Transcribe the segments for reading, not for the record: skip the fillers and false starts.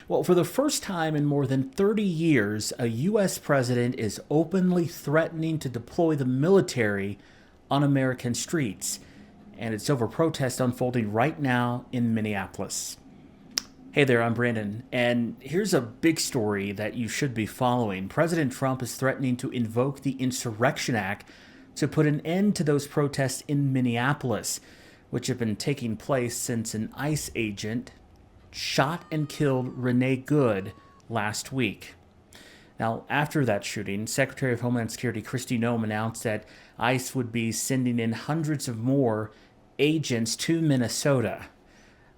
Well, for the first time in more than 30 years, a U.S. president is openly threatening to deploy the military on American streets. And it's over protests unfolding right now in Minneapolis. Hey there, I'm Brandon, and here's a big story that you should be following. President Trump is threatening to invoke the Insurrection Act to put an end to those protests in Minneapolis, which have been taking place since an ICE agent shot and killed Renee Good last week. Now, after that shooting, Secretary of Homeland Security Kristi Noem announced that ICE would be sending in hundreds of more agents to Minnesota.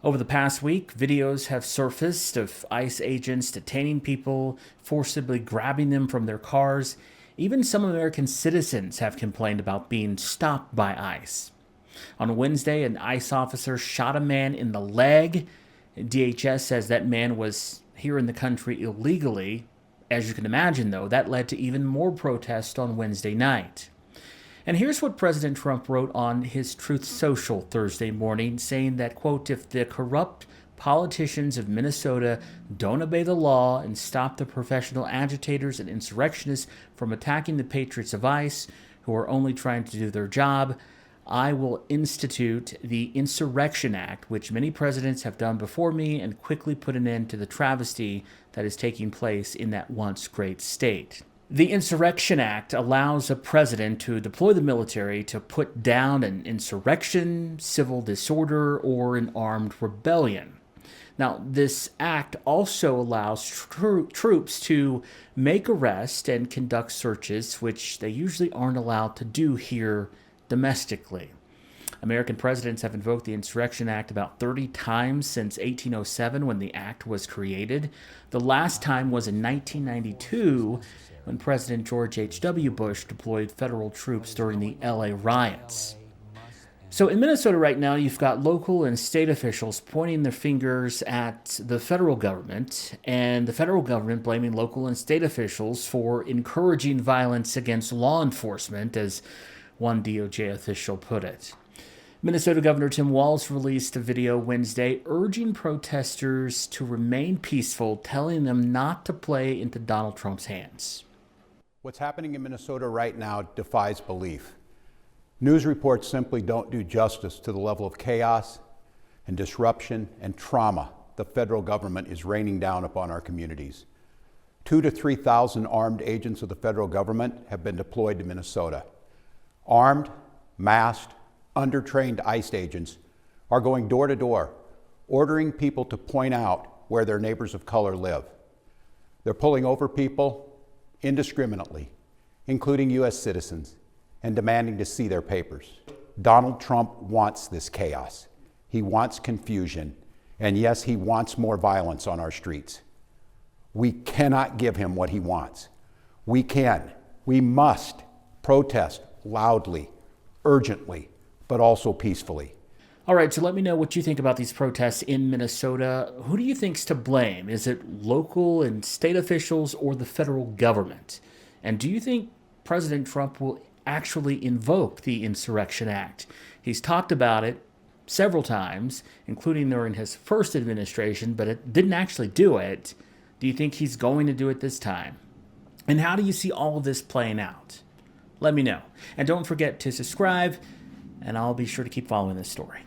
Over the past week, videos have surfaced of ICE agents detaining people, forcibly grabbing them from their cars. Even some American citizens have complained about being stopped by ICE. On Wednesday, an ICE officer shot a man in the leg. DHS says that man was here in the country illegally. As you can imagine, though, that led to even more protests on Wednesday night. And here's what President Trump wrote on his Truth Social Thursday morning, saying that, quote, if the corrupt politicians of Minnesota don't obey the law and stop the professional agitators and insurrectionists from attacking the patriots of ICE, who are only trying to do their job, I will institute the Insurrection Act, which many presidents have done before me, and quickly put an end to the travesty that is taking place in that once great state. The Insurrection Act allows a president to deploy the military to put down an insurrection, civil disorder, or an armed rebellion. Now, this act also allows troops to make arrests and conduct searches, which they usually aren't allowed to do here domestically. American presidents have invoked the Insurrection Act about 30 times since 1807 when the act was created. The last time was in 1992 when President George H.W. Bush deployed federal troops during the LA riots. So in Minnesota right now, you've got local and state officials pointing their fingers at the federal government, and the federal government blaming local and state officials for encouraging violence against law enforcement, as one DOJ official put it. Minnesota Governor Tim Walz released a video Wednesday urging protesters to remain peaceful, telling them not to play into Donald Trump's hands. What's happening in Minnesota right now defies belief. News reports simply don't do justice to the level of chaos and disruption and trauma the federal government is raining down upon our communities. 2,000 to 3,000 armed agents of the federal government have been deployed to Minnesota. Armed, masked, undertrained ICE agents are going door to door, ordering people to point out where their neighbors of color live. They're pulling over people indiscriminately, including U.S. citizens, and demanding to see their papers. Donald Trump wants this chaos. He wants confusion, and yes, he wants more violence on our streets. We cannot give him what he wants. We must protest loudly, urgently, but also peacefully. All right, so let me know what you think about these protests in Minnesota. Who do you think's to blame? Is it local and state officials or the federal government? And do you think President Trump will actually invoke the Insurrection Act? He's talked about it several times, including during his first administration, but it didn't actually do it. Do you think he's going to do it this time? And how do you see all of this playing out? Let me know. And don't forget to subscribe, and I'll be sure to keep following this story.